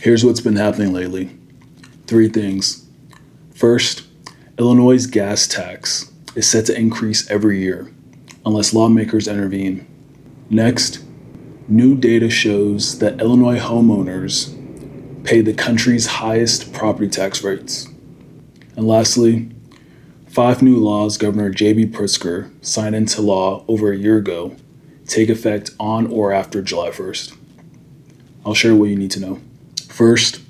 Here's what's been happening lately. 3 things. First, Illinois' gas tax is set to increase every year unless lawmakers intervene. Next, new data shows that Illinois homeowners pay the country's highest property tax rates. And lastly, 5 new laws Governor J.B. Pritzker signed into law over a year ago take effect on or after July 1st. I'll share what you need to know. First,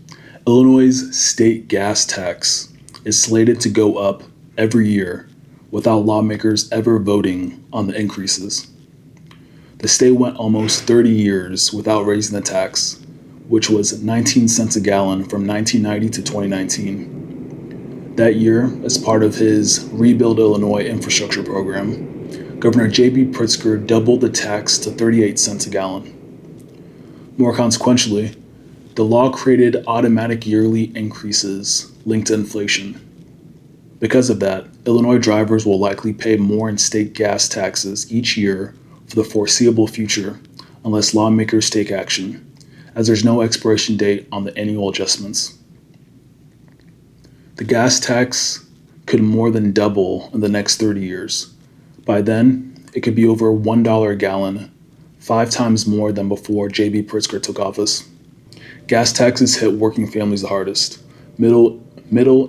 Illinois' state gas tax is slated to go up every year without lawmakers ever voting on the increases. The state went almost 30 years without raising the tax, which was 19 cents a gallon from 1990 to 2019. That year, as part of his Rebuild Illinois infrastructure program, Governor J.B. Pritzker doubled the tax to 38 cents a gallon. More consequentially, the law created automatic yearly increases linked to inflation. Because of that, Illinois drivers will likely pay more in state gas taxes each year for the foreseeable future unless lawmakers take action, as there's no expiration date on the annual adjustments. The gas tax could more than double in the next 30 years. By then, it could be over $1 a gallon, 5 times more than before J.B. Pritzker took office. Gas taxes hit working families the hardest. Middle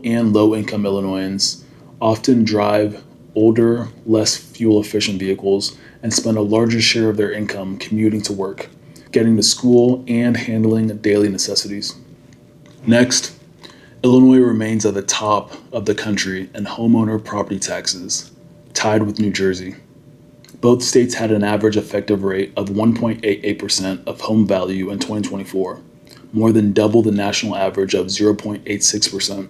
and low-income Illinoisans often drive older, less fuel-efficient vehicles and spend a larger share of their income commuting to work, getting to school, and handling daily necessities. Next, Illinois remains at the top of the country in homeowner property taxes, tied with New Jersey. Both states had an average effective rate of 1.88% of home value in 2024, more than double the national average of 0.86%.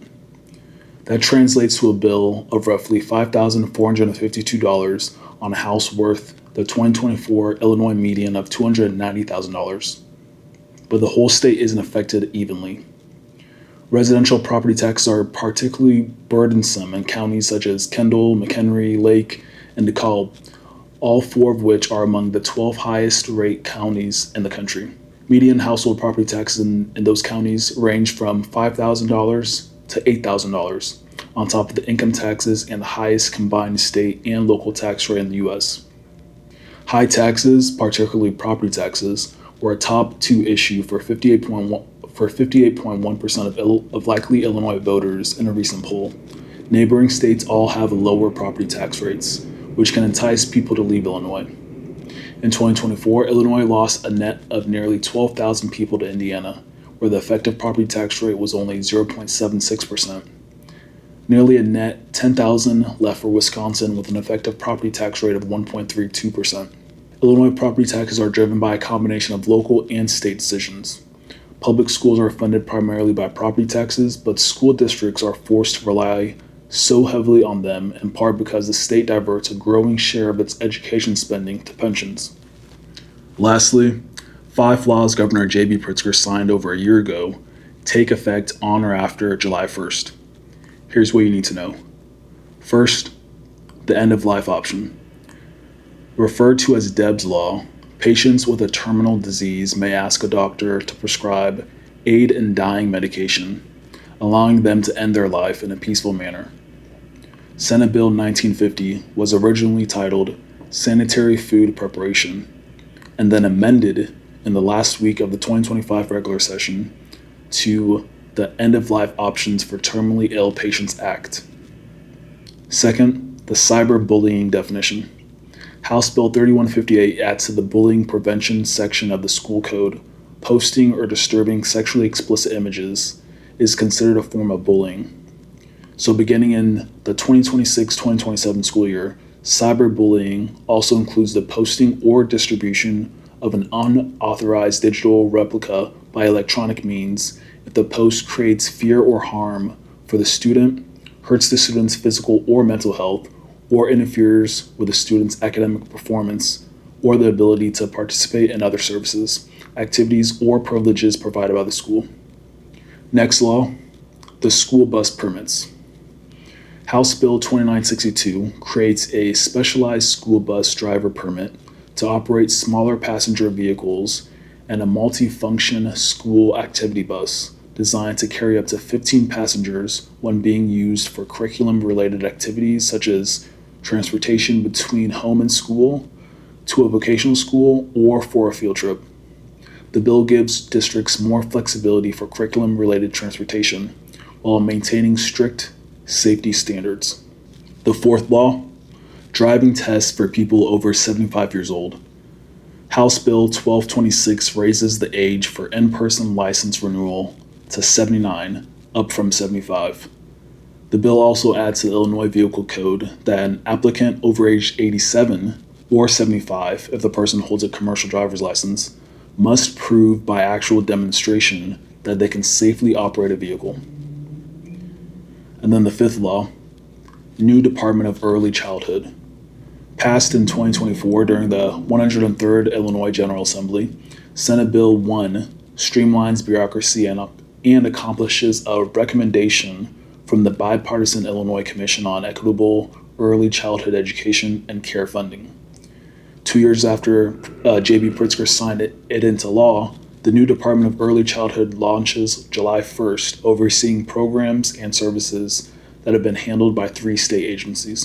That translates to a bill of roughly $5,452 on a house worth the 2024 Illinois median of $290,000. But the whole state isn't affected evenly. Residential property taxes are particularly burdensome in counties such as Kendall, McHenry, Lake, and DeKalb, all 4 of which are among the 12 highest rate counties in the country. Median household property taxes in those counties range from $5,000 to $8,000, on top of the income taxes and the highest combined state and local tax rate in the U.S. High taxes, particularly property taxes, were a top 2 issue for 58.1% of likely Illinois voters in a recent poll. Neighboring states all have lower property tax rates, which can entice people to leave Illinois. In 2024, Illinois lost a net of nearly 12,000 people to Indiana, where the effective property tax rate was only 0.76%. Nearly a net 10,000 left for Wisconsin with an effective property tax rate of 1.32%. Illinois property taxes are driven by a combination of local and state decisions. Public schools are funded primarily by property taxes, but school districts are forced to rely so heavily on them, in part because the state diverts a growing share of its education spending to pensions. Lastly, 5 laws Governor J.B. Pritzker signed over a year ago take effect on or after July 1st. Here's what you need to know. First, the end-of-life option. Referred to as Deb's Law, patients with a terminal disease may ask a doctor to prescribe aid in dying medication, allowing them to end their life in a peaceful manner. Senate Bill 1950 was originally titled Sanitary Food Preparation, and then amended in the last week of the 2025 regular session to the End-of-Life Options for Terminally Ill Patients Act. Second, the cyberbullying definition. House Bill 3158 adds to the bullying prevention section of the school code, posting or disturbing sexually explicit images is considered a form of bullying. So beginning in the 2026-2027 school year, cyberbullying also includes the posting or distribution of an unauthorized digital replica by electronic means if the post creates fear or harm for the student, hurts the student's physical or mental health, or interferes with the student's academic performance or the ability to participate in other services, activities, or privileges provided by the school. Next law, the school bus permits. House Bill 2962 creates a specialized school bus driver permit to operate smaller passenger vehicles and a multi-function school activity bus designed to carry up to 15 passengers when being used for curriculum-related activities such as transportation between home and school, to a vocational school, or for a field trip. The bill gives districts more flexibility for curriculum-related transportation while maintaining strict safety standards. The fourth law, driving tests for people over 75 years old. House Bill 1226 raises the age for in-person license renewal to 79, up from 75. The bill also adds to the Illinois Vehicle Code that an applicant over age 87 or 75, if the person holds a commercial driver's license, must prove by actual demonstration that they can safely operate a vehicle. And then the fifth law, new Department of Early Childhood. Passed in 2024 during the 103rd Illinois General Assembly, Senate Bill 1 streamlines bureaucracy and accomplishes a recommendation from the bipartisan Illinois Commission on Equitable Early Childhood Education and Care Funding. 2 years after J.B. Pritzker signed it into law, the new Department of Early Childhood launches July 1st, overseeing programs and services that have been handled by 3 state agencies.